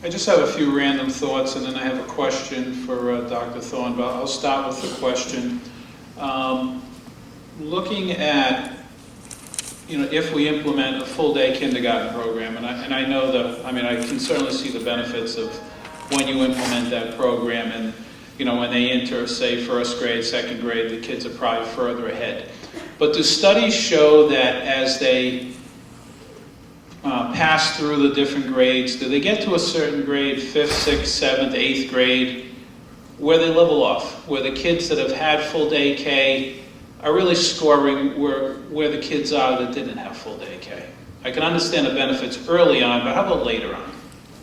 I just have a few random thoughts, and then I have a question for Dr. Thorne, but I'll start with the question. Looking at, if we implement a full-day kindergarten program, and I know I can certainly see the benefits of when you implement that program, and when they enter, say, first grade, second grade, the kids are probably further ahead. But do studies show that as they pass through the different grades, do they get to a certain grade, 5th, 6th, 7th, 8th grade, where they level off, where the kids that have had full-day K are really scoring where the kids are that didn't have full-day K? I can understand the benefits early on, but how about later on?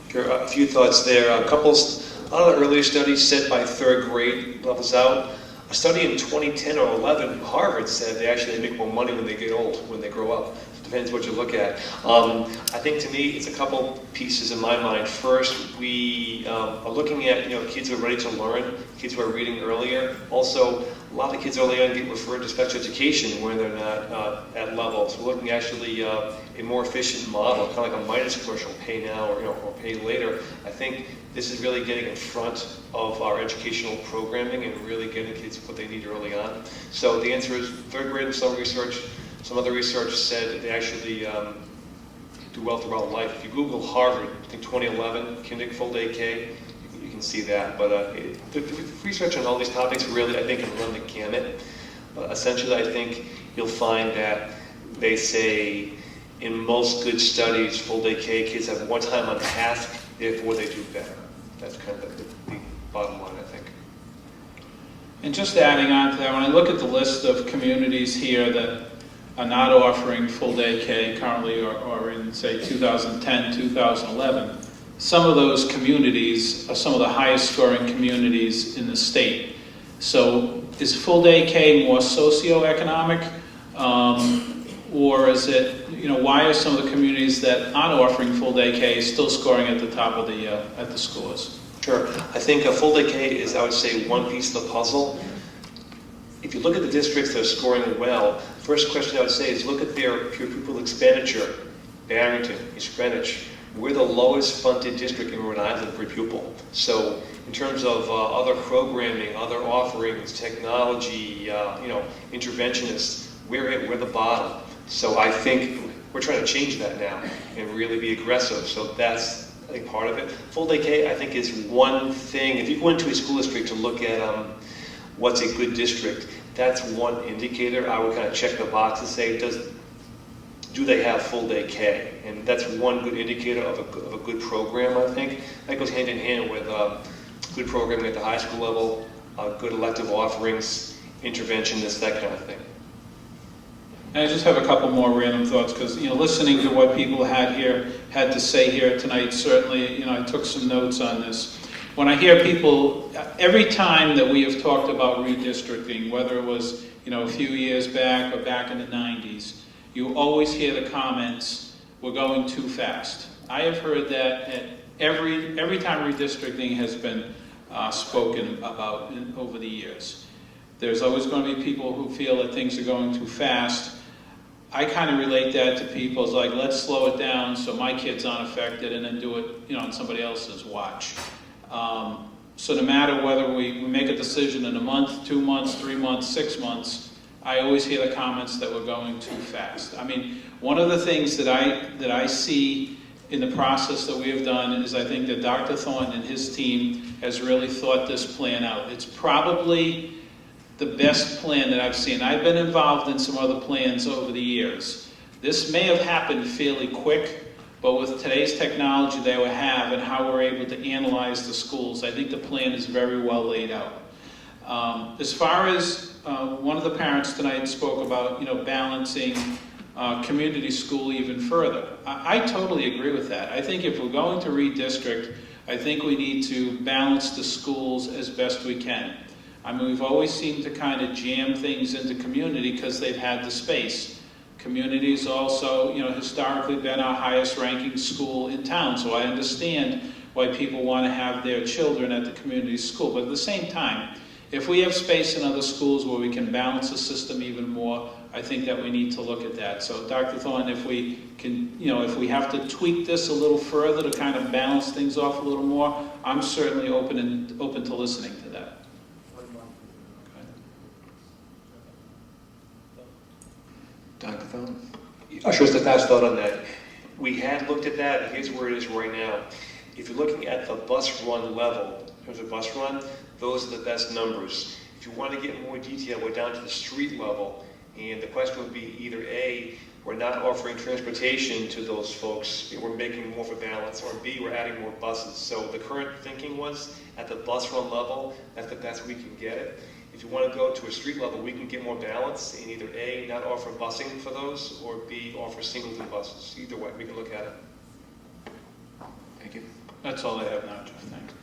Sure, a few thoughts there. A lot of the earlier studies said by 3rd grade levels out. A study in 2010 or 11, Harvard said they actually make more money when they get old, when they grow up. Depends what you look at. I think to me, it's a couple pieces in my mind. First, we are looking at kids who are ready to learn, kids who are reading earlier. Also, a lot of kids early on get referred to special education when they're not at level. So we're looking actually a more efficient model, kind of like a Midas commercial, pay now or pay later. I think this is really getting in front of our educational programming and really getting kids what they need early on. So the answer is 3rd grade in some research. Some other research said that they actually do well throughout life. If you Google Harvard, I think 2011, full-day K, you can see that. But the research on all these topics really, I think, can run the gamut. Essentially, I think you'll find that they say in most good studies, full-day K, kids have more time on task, therefore they do better. That's kind of the bottom line, I think. And just adding on to that, when I look at the list of communities here that are not offering full-day K currently or in, say, 2010, 2011, some of those communities are some of the highest scoring communities in the state. So is full-day K more socioeconomic, or is it, why are some of the communities that aren't offering full-day K still scoring at the top of the scores? Sure. I think a full-day K is, I would say, one piece of the puzzle. If you look at the districts that are scoring well, first question I would say is look at their pupil expenditure. Barrington, East Greenwich, we're the lowest funded district in Rhode Island per pupil. So in terms of other programming, other offerings, technology, interventionists, we're the bottom. So I think we're trying to change that now and really be aggressive. So that's, I think, part of it. Full-day K, I think, is one thing. If you go into a school district to look at what's a good district, that's one indicator. I would kind of check the box and say, do they have full-day K? And that's one good indicator of a good program, I think. That goes hand in hand with good programming at the high school level, good elective offerings, interventionists, that kind of thing. And I just have a couple more random thoughts because, listening to what people had to say here tonight, certainly, I took some notes on this. When I hear people, every time that we have talked about redistricting, whether it was, a few years back or back in the 90s, you always hear the comments, we're going too fast. I have heard that at every time redistricting has been spoken about over the years. There's always going to be people who feel that things are going too fast. I kind of relate that to people as like, let's slow it down so my kids aren't affected and then do it, on somebody else's watch. So no matter whether we make a decision in a month, 2 months, 3 months, 6 months, I always hear the comments that we're going too fast. I mean, one of the things that I see in the process that we have done is I think that Dr. Thorne and his team has really thought this plan out. It's probably the best plan that I've seen. I've been involved in some other plans over the years. This may have happened fairly quick, but with today's technology that we have and how we're able to analyze the schools, I think the plan is very well laid out. As far as one of the parents tonight spoke about, balancing community school even further. I totally agree with that. I think if we're going to redistrict, I think we need to balance the schools as best we can. I mean, we've always seemed to kind of jam things into community because they've had the space. Community's also, historically been our highest ranking school in town, so I understand why people want to have their children at the community school. But at the same time, if we have space in other schools where we can balance the system even more, I think that we need to look at that. So Dr. Thornton, if we can, if we have to tweak this a little further to kind of balance things off a little more, I'm certainly open to listening to that. Dr. Thornton? Just a fast thought on that. We had looked at that, and here's where it is right now. If you're looking at the bus run level, in terms of bus run, those are the best numbers. If you want to get more detail, we're down to the street level, and the question would be either A, we're not offering transportation to those folks, we're making more for balance, or B, we're adding more buses. So the current thinking was, at the bus run level, that's the best we can get it. If you want to go to a street level, we can get more balance and either A, not offer busing for those, or B, offer singleton buses. Either way, we can look at it. Thank you. That's all I have now, Jeff. Thanks.